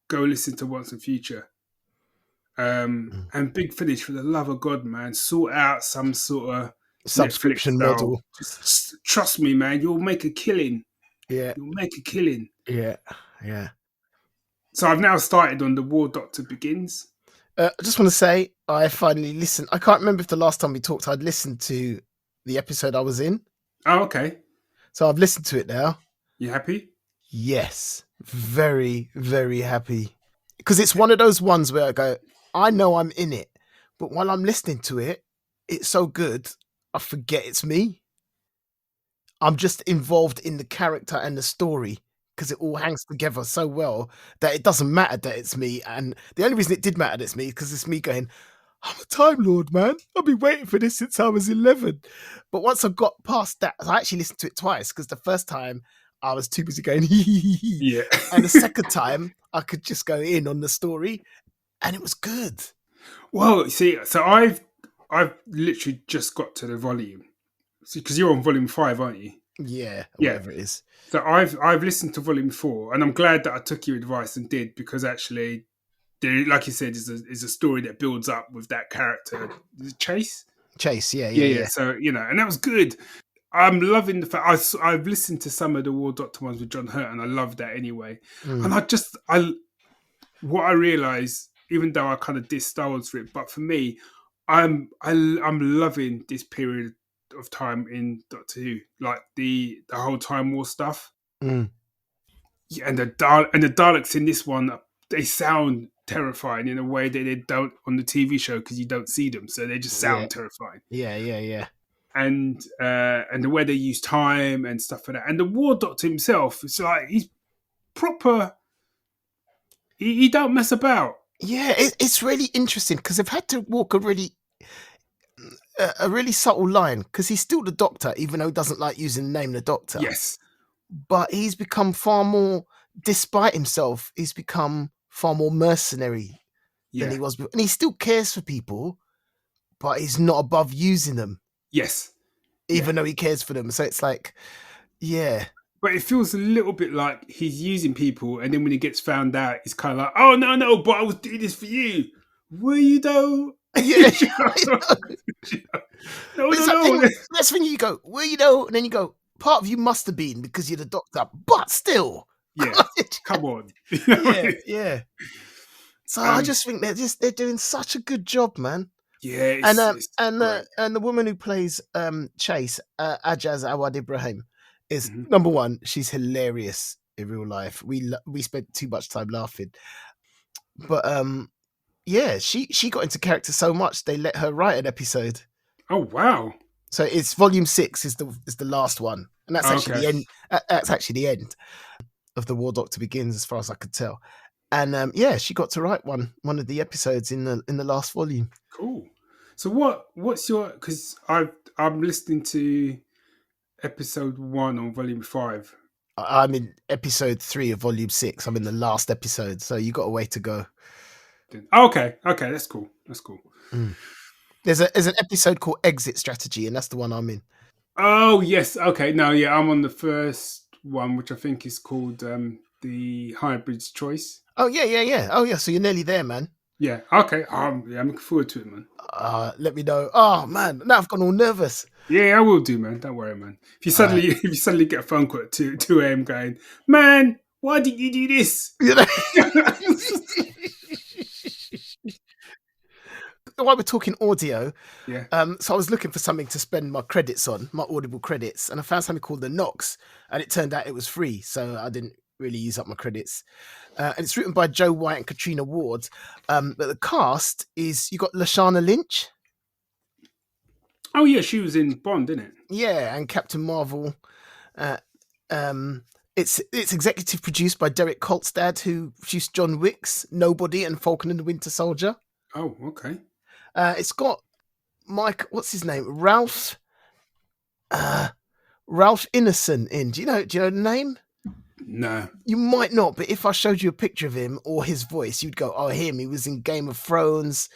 go listen to Once and Future. And Big Finish, for the love of God, man, sort out some sort of subscription model. Just trust me, man, you'll make a killing. Yeah. You'll make a killing. Yeah. So I've now started on The War Doctor Begins. I just want to say, I finally listened. I can't remember if the last time we talked, I'd listened to the episode I was in. Oh, okay. So I've listened to it now. You happy? Yes. Very, very happy. Because it's one of those ones where I go, I know I'm in it, but while I'm listening to it, it's so good, I forget it's me. I'm just involved in the character and the story because it all hangs together so well that it doesn't matter that it's me. And the only reason it did matter that it's me because it's me going, I'm a Time Lord, man. I've been waiting for this since I was 11. But once I got past that, I actually listened to it twice because the first time I was too busy going, yeah. And the second time I could just go in on the story and it was good. Well, see, so I've literally just got to the volume. Because you're on volume 5, aren't you? Yeah, whatever it is. So I've listened to volume 4, and I'm glad that I took your advice and did, because actually, there, like you said, is a story that builds up with that character. Is it Chase? Chase, yeah. So, you know, and that was good. I'm loving the fact I've listened to some of the War Doctor ones with John Hurt, and I love that anyway. And what I realise, even though I kind of diss Star Wars for it, but for me, I'm loving this period of time in Doctor Who, like the whole Time War stuff. Mm. Yeah, and the Daleks in this one, they sound terrifying in a way that they don't on the TV show because you don't see them, so they just Yeah, sound terrifying. yeah. And the way they use time and stuff like that, and the War Doctor himself, it's like he's proper. He don't mess about. Yeah, it's really interesting because they've had to walk a really subtle line because he's still the Doctor, even though he doesn't like using the name the Doctor. Yes, But he's become far more, despite himself, he's become far more mercenary than he was before. And he still cares for people, but he's not above using them, yes, even though he cares for them. So it's like, yeah. But it feels a little bit like he's using people, and then when he gets found out, he's kind of like, "Oh no, but I was doing this for you. Were you though?" Yeah. No. That's when you go, well, and then you go, part of you must have been because you're the Doctor, but still. Yeah, come on. Yeah. So I just think they're doing such a good job, man. Yeah, and the woman who plays Chase, Ajaz Awad Ibrahim, is number one. She's hilarious in real life. We spent too much time laughing, but yeah, she got into character so much they let her write an episode. Oh wow! So it's volume 6 is the last one, and that's actually the end. That's actually the end of the War Doctor Begins, as far as I could tell. And yeah, she got to write one of the episodes in the last volume. Cool. So what's your? Because I'm listening to episode 1 on volume 5. I'm in episode 3 of volume 6. I'm in the last episode, so you got a way to go. Okay, that's cool. There's an episode called Exit Strategy, and that's the one I'm in. Oh yes, okay. No, yeah, I'm on the first one, which I think is called the Hybrid's Choice. Oh yeah. Oh yeah, so you're nearly there, man. Yeah. Okay. Yeah, I'm looking forward to it, man. Let me know. Oh man, now I've gone all nervous. Yeah, I will do, man. Don't worry, man. If you suddenly get a phone call at 2 a.m. going, man, why did you do this? While we're talking audio, yeah. So I was looking for something to spend my credits on, my Audible credits, and I found something called The Knox, and it turned out it was free, so I didn't really use up my credits. And it's written by Joe White and Katrina Ward, but the cast is, you got Lashana Lynch. Oh yeah, she was in Bond, didn't it? Yeah, and Captain Marvel. It's executive produced by Derek Kolstad, who produced John Wick's Nobody and Falcon and the Winter Soldier. Oh, okay. It's got Mike, what's his name? Ralph Ineson in. Do you know the name? No. You might not, but if I showed you a picture of him or his voice, you'd go, oh, him. He was in Game of Thrones.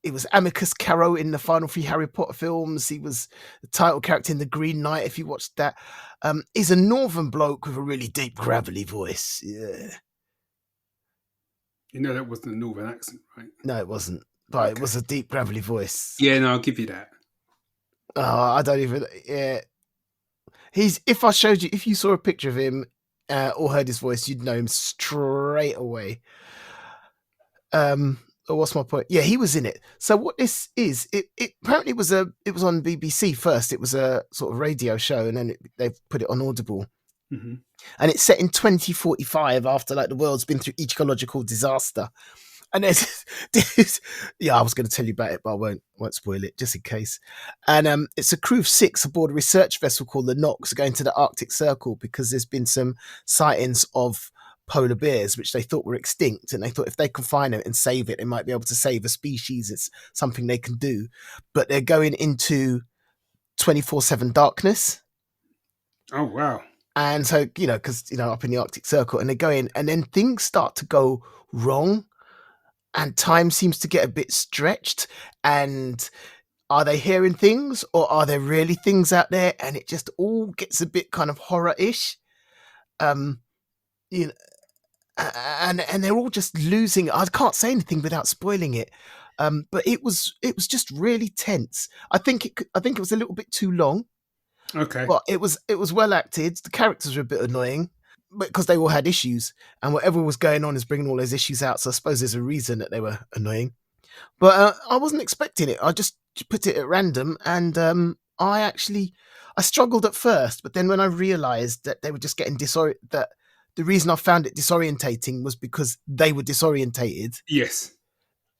It was Amicus Caro in the final 3 Harry Potter films. He was the title character in The Green Knight, if you watched that. He's a northern bloke with a really deep, gravelly voice. Yeah. You know that wasn't a northern accent, right? No, it wasn't. But It was a deep, gravelly voice. Yeah, no, I'll give you that. Oh, I don't even... Yeah. If you saw a picture of him or heard his voice, you'd know him straight away. What's my point? Yeah, he was in it. So what this is, it apparently it was on BBC first. It was a sort of radio show, and then they've put it on Audible. Mm-hmm. And it's set in 2045 after the world's been through ecological disaster. And there's I was going to tell you about it, but I won't spoil it just in case. And it's a crew of 6 aboard a research vessel called the Knox going to the Arctic Circle because there's been some sightings of polar bears which they thought were extinct, and they thought if they can find it and save it, they might be able to save a species. It's something they can do, but they're going into 24/7 darkness. Oh wow. And so because up in the Arctic Circle, and they go in, and then things start to go wrong, and time seems to get a bit stretched. And are they hearing things, or are there really things out there? And it just all gets a bit kind of horror-ish. And they're all just losing. I can't say anything without spoiling it. But it was just really tense. I think it was a little bit too long. Okay. But it was well acted. The characters were a bit annoying. because they all had issues, and whatever was going on is bringing all those issues out. So I suppose there's a reason that they were annoying. But I wasn't expecting it. I just put it at random, and I struggled at first, but then when I realised that they were just getting that the reason I found it disorientating was because they were disorientated. Yes.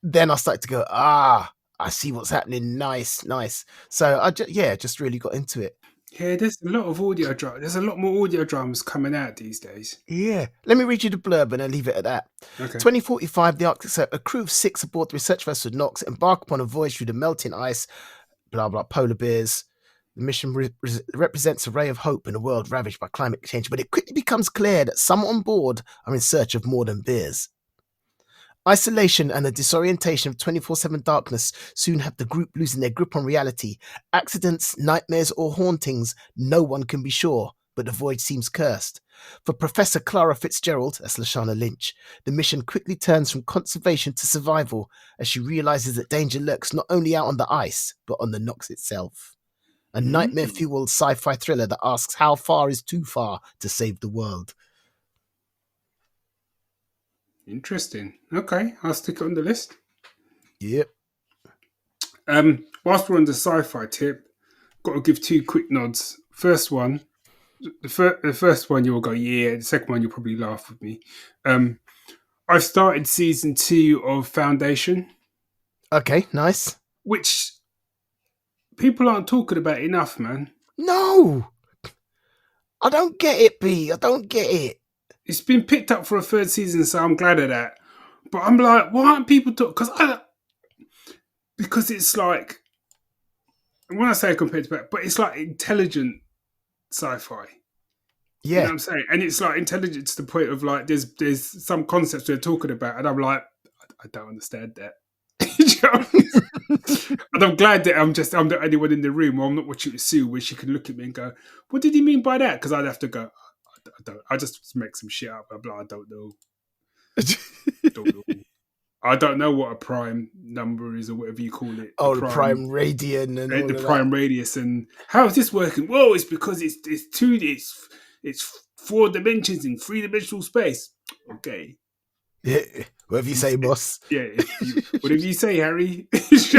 Then I started to go, I see what's happening. Nice. So I just really got into it. Yeah, there's a lot of audio drama. There's a lot more audio dramas coming out these days. Yeah. Let me read you the blurb and then leave it at that. Okay. 2045, the Arctic Circle, a crew of 6 aboard the research vessel Nox embark upon a voyage through the melting ice, blah, blah, polar bears. The mission represents a ray of hope in a world ravaged by climate change, but it quickly becomes clear that some on board are in search of more than beers. Isolation and the disorientation of 24/7 darkness soon have the group losing their grip on reality. Accidents, nightmares, or hauntings, no one can be sure, but the voyage seems cursed. For Professor Clara Fitzgerald, that's Lashana Lynch, the mission quickly turns from conservation to survival as she realizes that danger lurks not only out on the ice, but on the Nox itself. A nightmare-fueled sci-fi thriller that asks how far is too far to save the world. Interesting. Okay, I'll stick it on the list. Yep. Whilst we're on the sci-fi tip, got to give 2 quick nods. First one, the first one you'll go, yeah. The second one you'll probably laugh with me. I've started season 2 of Foundation. Okay, nice. Which people aren't talking about enough, man. No! I don't get it, B. I don't get it. It's been picked up for a 3rd season, so I'm glad of that. But I'm like, why aren't people talking? Because it's like, when I say compared to that, but it's like intelligent sci-fi. Yeah. You know what I'm saying? And it's like intelligent to the point of like, there's some concepts they're talking about, and I'm like, I don't understand that. And I'm glad that I'm the only one in the room, or I'm not watching with Sue, where she can look at me and go, what did he mean by that? Because I'd have to go, I just make some shit up. Blah, blah, I don't know. I don't know what a prime number is, or whatever you call it. The prime radian and all the prime radius. And how is this working? Whoa, it's because it's 2D. It's 4 dimensions in 3-dimensional space. Okay. Yeah, whatever you say, boss. Yeah, whatever you say, Harry. Because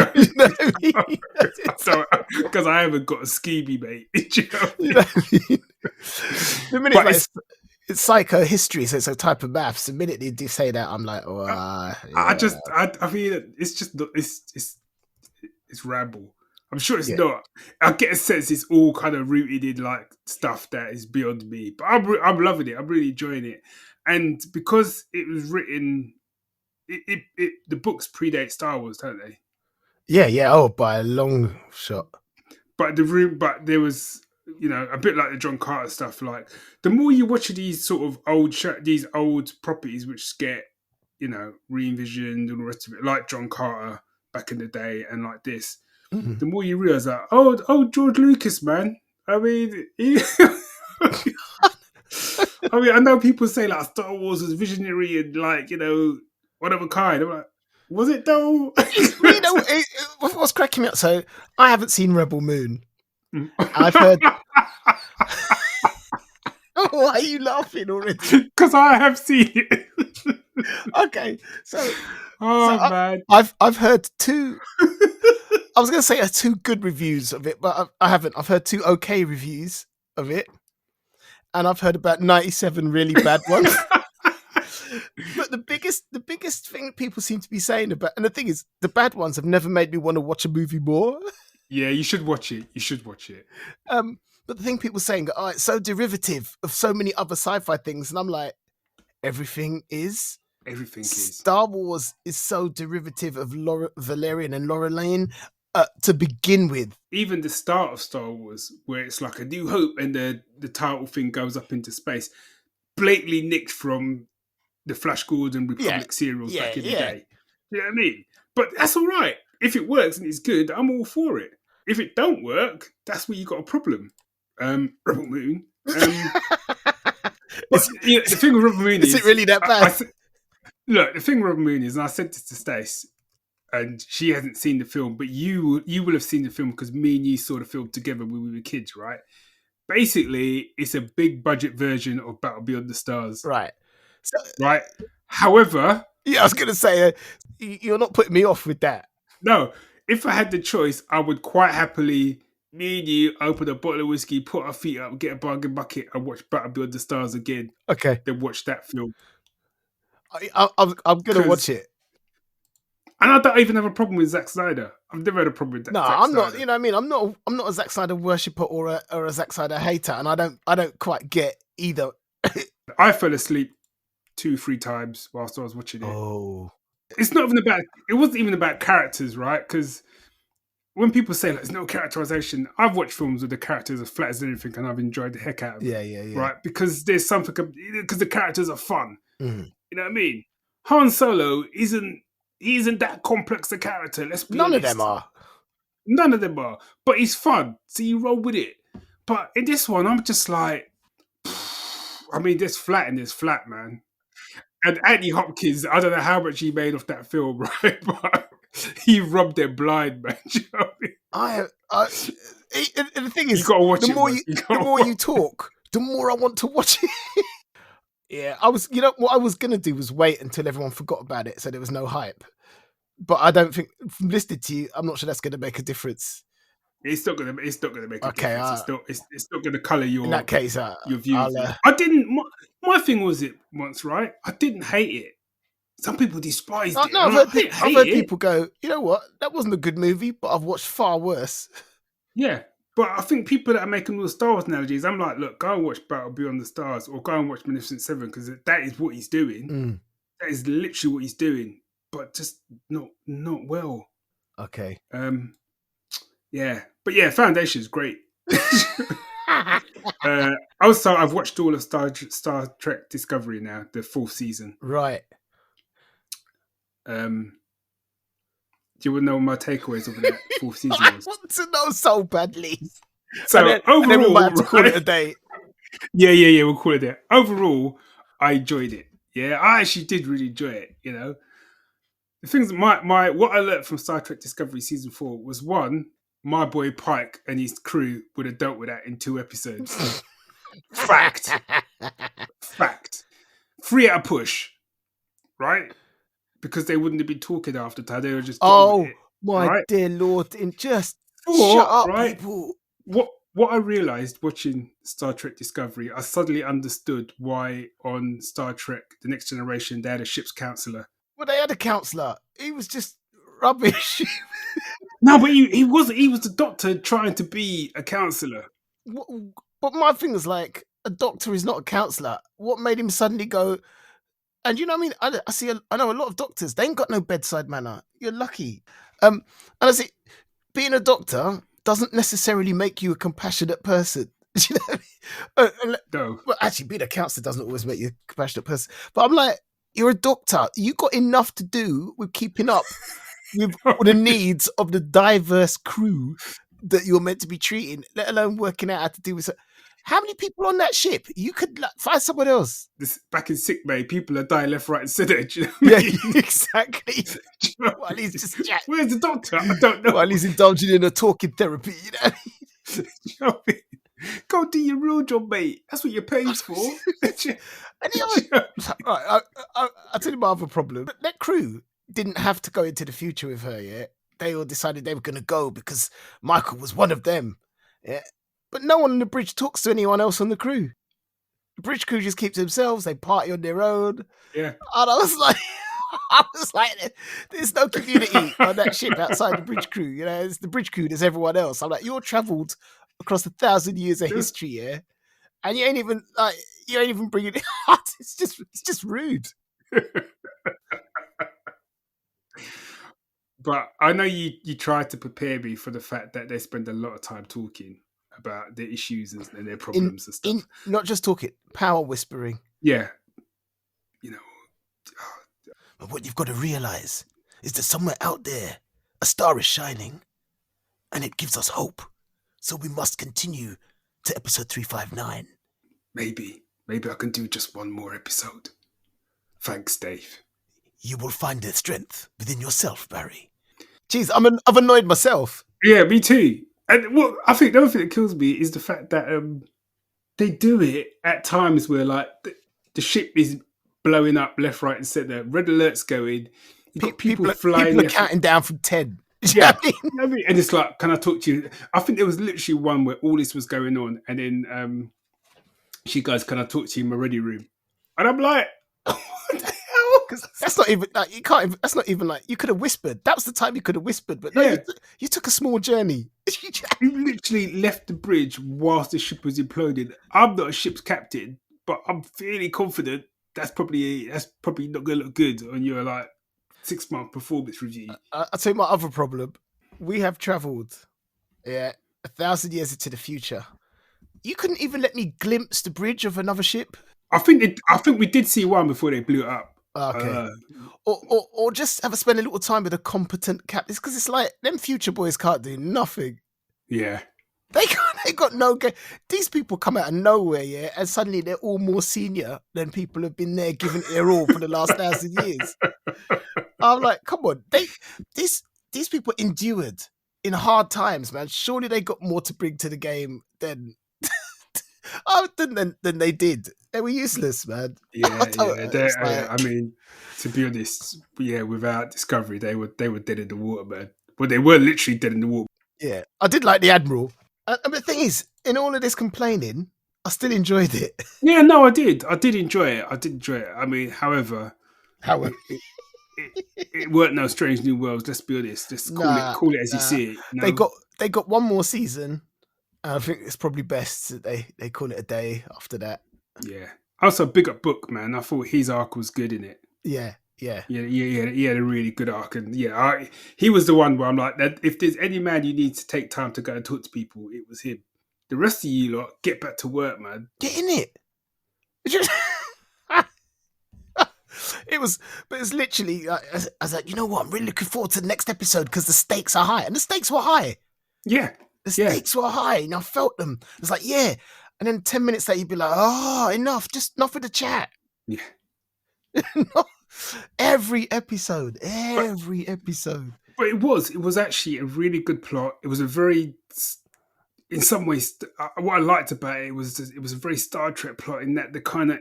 I haven't got a skeeby, mate. The minute it's psychohistory, so it's a type of maths. The minute they do say that, I'm like, I feel it's ramble. I'm sure it's not. I get a sense it's all kind of rooted in like stuff that is beyond me. But I'm loving it. I'm really enjoying it. And because it was written, the books predate Star Wars, don't they? Yeah. Oh, by a long shot. But there was, a bit like the John Carter stuff. Like the more you watch these sort of these old properties, which get, re-envisioned and the rest of it, like John Carter back in the day, and like this, the more you realize that, George Lucas, man. I mean, I know people say like Star Wars was visionary and like, one of a kind. I'm like, was it though? What's cracking me up? So I haven't seen Rebel Moon. I've heard. Why are you laughing already? Because I have seen it. Okay, man, I've heard 2. I was going to say 2 good reviews of it, but I haven't. I've heard 2 okay reviews of it, and I've heard about 97 really bad ones. But the biggest thing people seem to be saying about, and the thing is, the bad ones have never made me want to watch a movie more. Yeah, you should watch it. But the thing people saying, it's so derivative of so many other sci-fi things, and I'm like, everything is. Star Wars is so derivative of Valerian and Laura Lane to begin with. Even the start of Star Wars, where it's like A New Hope and the title thing goes up into space, blatantly nicked from the Flash Gordon Republic serials back in the day. You know what I mean? But that's all right. If it works and it's good, I'm all for it. If it don't work, that's where you got a problem. Rebel Moon. But the thing with Rebel Moon is it really that bad? Look, the thing with Rebel Moon is, and I said this to Stace, and she hasn't seen the film, but you will have seen the film because me and you saw the film together when we were kids, right? basically it's a big budget version of Battle Beyond the Stars. Right. So, right. However, yeah, I was gonna say you're not putting me off with that. No, if I had the choice, I would quite happily, me and you, open a bottle of whiskey, put our feet up, get a bargain bucket, and watch Battle Beyond the Stars again. Okay. Then watch that film. I'm gonna watch it. And I don't even have a problem with Zack Snyder. I've never had a problem with that. No, I'm not. You know what I mean? I'm not a Zack Snyder worshipper or a Zack Snyder hater, and I don't quite get either. I fell asleep 2-3 times whilst I was watching it. Oh. It's not even about. It wasn't even about characters, right? Because when people say like, there's no characterization, I've watched films with the characters as flat as anything, and I've enjoyed the heck out of it. Yeah. Right? Because there's something. Because the characters are fun. Mm-hmm. You know what I mean? Han Solo isn't that complex a character. Let's be honest. None of them are. But he's fun, so you roll with it. But in this one, I'm just like, I mean, there's flat and there's flat, man. And Anthony Hopkins, I don't know how much he made off that film, right? But he rubbed them blind, man. You know what I mean? The thing is, you gotta watch the it, more you talk, the more I want to watch it. Yeah, what I was gonna do was wait until everyone forgot about it, so there was no hype. But I don't think, from listening to you, I'm not sure that's gonna make a difference. It's not gonna make a difference. It's not gonna colour your, in that case, your views. I didn't. My thing was it once, right? I didn't hate it. Some people despised it. No, I've heard people go, you know what? That wasn't a good movie, but I've watched far worse. Yeah, but I think people that are making all the Star Wars analogies, I'm like, look, go and watch Battle Beyond the Stars or go and watch Magnificent Seven because that is what he's doing. Mm. That is literally what he's doing, but just not well. Okay. Yeah, but yeah, Foundation's great. Also, I've watched all of Star Trek Discovery now, the 4th season. Right. Do you want to know what my takeaways of that 4th season was? I want to know so badly. So overall, then we might have to call it a day. Yeah, we'll call it that. Overall, I enjoyed it. Yeah, I actually did really enjoy it. You know, the things what I learned from Star Trek Discovery season 4 was, one, my boy Pike and his crew would have dealt with that in 2 episodes. Fact. 3 at a push, right? Because they wouldn't have been talking after that. They were just dear Lord! Shut up, right? people. What I realised watching Star Trek Discovery, I suddenly understood why on Star Trek The Next Generation they had a ship's counselor. Well, they had a counselor. He was just rubbish. No, but he was the doctor trying to be a counselor. But my thing was like, a doctor is not a counselor. What made him suddenly go? And you know what I mean? I know a lot of doctors. They ain't got no bedside manner. You're lucky. And I see, being a doctor doesn't necessarily make you a compassionate person. You know what I mean? No. Well, actually, being a counselor doesn't always make you a compassionate person. But I'm like, you're a doctor. You got enough to do with keeping up with the needs of the diverse crew that you're meant to be treating, let alone working out how to deal with. How many people on that ship? You could find someone else. Back in sick bay, people are dying left, right, and centre. Do you know what I mean? Exactly. Well, he's just where's the doctor? I don't know. Well, he's indulging in a talking therapy. You know? You know what I mean? Go do your real job, mate. That's what you're paid for. I'll tell you my other problem. That crew didn't have to go into the future with her. Yeah, they all decided they were going to go because Michael was one of them. Yeah. But no one on the bridge talks to anyone else on the crew. The bridge crew just keeps to themselves. They party on their own. Yeah. And I was like, there's no community on that ship outside the bridge crew. You know, it's the bridge crew. There's everyone else. I'm like, you're travelled across 1,000 years of history, yeah, and you ain't even bringing it out. It's just rude. But I know you tried to prepare me for the fact that they spend a lot of time talking about their issues and their problems and stuff. Not just talking, power whispering. Yeah. You know. But what you've got to realise is that somewhere out there, a star is shining, and it gives us hope. So we must continue to episode 359. Maybe I can do just one more episode. Thanks, Dave. You will find the strength within yourself, Barry. Jeez, I've annoyed myself. Yeah, me too. And I think the other thing that kills me is the fact that they do it at times where like the ship is blowing up left, right, and centre. Red alerts going. You've got people flying people are left. counting down from 10. Yeah, you know what I mean? And it's like, can I talk to you? I think there was literally one where all this was going on, and then she goes, "Can I talk to you in my ready room?" And I'm like, "What the hell?" Because that's not even like you can't. That's not even like you could have whispered. That was the time you could have whispered, but no, Yeah. you took a small journey. You literally left the bridge whilst the ship was imploding. I'm not a ship's captain, but I'm fairly confident that's probably not going to look good on your like 6-month performance review. I'll tell you my other problem. We have travelled, 1,000 years into the future. You couldn't even let me glimpse the bridge of another ship. I think we did see one before they blew it up. Okay. Or just have a spend a little time with a competent captain, because it's like them future boys can't do nothing. Yeah. They got no game. These people come out of nowhere, yeah, and suddenly they're all more senior than people have been there giving it their all for the last 1,000 years. I'm like, come on, these people endured in hard times, man. Surely they got more to bring to the game than than they did. They were useless, man. Yeah. I mean, to be honest, yeah, without Discovery, they were dead in the water, man. Well, they were literally dead in the water. Yeah, I did like the Admiral. But the thing is, in all of this complaining, I still enjoyed it. Yeah, no, I did enjoy it. I mean, however, it weren't no Strange New Worlds. Let's be honest. Just call it as you see it. You know? They got one more season. And I think it's probably best that they call it a day after that. Yeah. Also, big up Book, man. I thought his arc was good in it. Yeah. He had a really good arc, and he was the one where I'm like, that if there's any man you need to take time to go and talk to people, it was him. The rest of you lot, get back to work, man. Get in it. It's literally. I was like, you know what? I'm really looking forward to the next episode because the stakes are high, and the stakes were high. Yeah, the stakes were high, and I felt them. It's like, yeah, and then 10 minutes later, you'd be like, oh, enough with the chat. Yeah. Every episode. But it was actually a really good plot. It was a very, in some ways, what I liked about it was a very Star Trek plot in that the kind of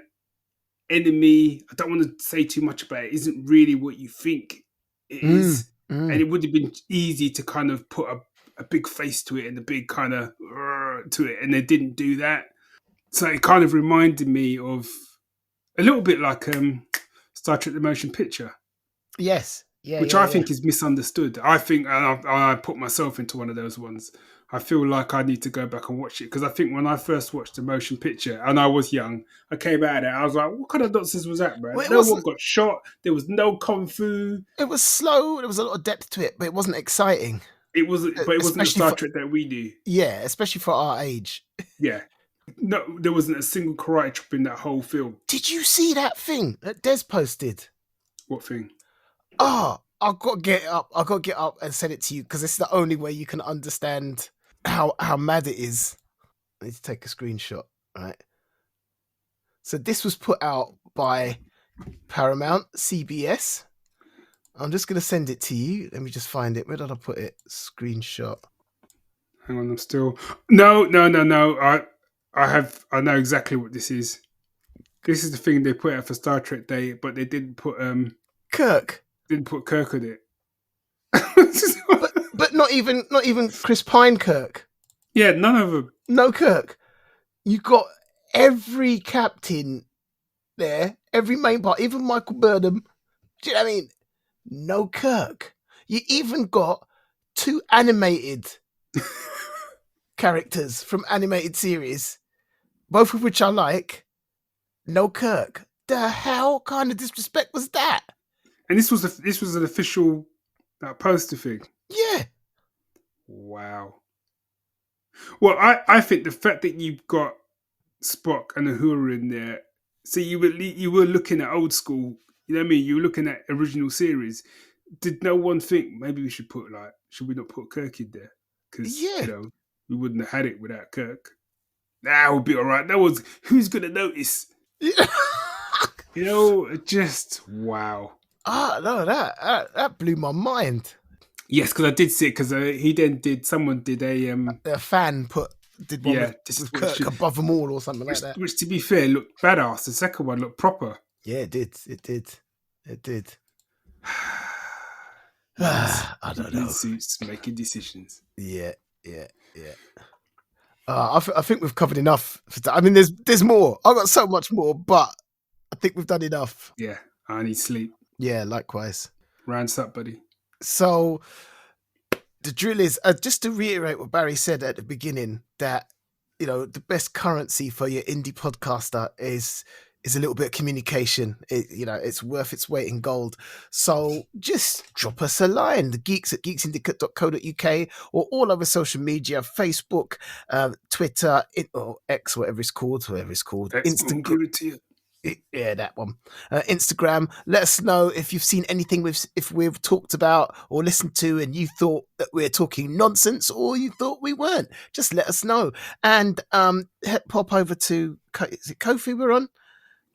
enemy, I don't want to say too much about it, isn't really what you think it is. And it would have been easy to kind of put a big face to it and a big kind of to it, and they didn't do that. So it kind of reminded me of a little bit like Star Trek The Motion Picture. Yes. Which I think is misunderstood. I think, and I put myself into one of those ones. I feel like I need to go back and watch it, because I think when I first watched The Motion Picture, and I was young, I came out of it, I was like, what kind of nonsense was that, man? No one got shot. There was no kung fu. It was slow. There was a lot of depth to it, but it wasn't exciting. It wasn't the Star Trek that we do. Yeah, especially for our age. Yeah. No, there wasn't a single karate chop in that whole film. Did you see that thing that Des posted? What thing? I've got to get up and send it to you, because it's the only way you can understand how mad it is. I need to take a screenshot, right? So this was put out by Paramount, CBS. I'm just going to send it to you. Let me just find it. Where did I put it? Screenshot. Hang on, I'm still... No. I know exactly what this is. This is the thing they put out for Star Trek Day, but they didn't put... Kirk. Didn't put Kirk on it. but not even Chris Pine Kirk. Yeah, none of them. No Kirk. You got every captain there, every main part, even Michael Burnham. Do you know what I mean? No Kirk. You even got 2 animated characters from animated series, both of which I like. No Kirk. The hell kind of disrespect was that? And this was an official poster thing. Yeah. Wow. Well, I think the fact that you've got Spock and Uhura in there, so you were looking at old school. You know what I mean? You were looking at original series. Did no one think maybe we should we not put Kirk in there? Because we wouldn't have had it without Kirk. That would be all right. Who's going to notice? Just wow. No, that blew my mind. Yes, because I did see it, because someone did a fan put did one this is with what it Kirk should. above them all or something like that. Which, to be fair, looked badass. The second one looked proper. Yeah, it did. It did. He's I don't in know. suits making decisions. Yeah. I think we've covered enough. I mean, there's more. I've got so much more, but I think we've done enough. Yeah, I need sleep. Yeah, likewise. Rounds up, buddy. So the drill is, just to reiterate what Barry said at the beginning, that, you know, the best currency for your indie podcaster is a little bit of communication. It's worth its weight in gold. So just drop us a line, the geeks at geeksyndicate.co.uk, or all over social media, Facebook, Twitter, or X, whatever it's called, Instagram. Give it to you. Yeah, that one. Instagram. Let us know if you've seen anything if we've talked about or listened to, and you thought that we're talking nonsense, or you thought we weren't. Just let us know. And pop over to, is it Ko-fi we're on?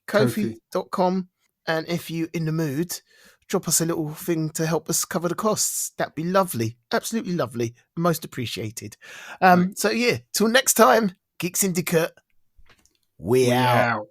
Ko-fi.com. And if you're in the mood, drop us a little thing to help us cover the costs. That'd be lovely. Absolutely lovely. Most appreciated. Right. So yeah, till next time, Geek Syndicate. We out.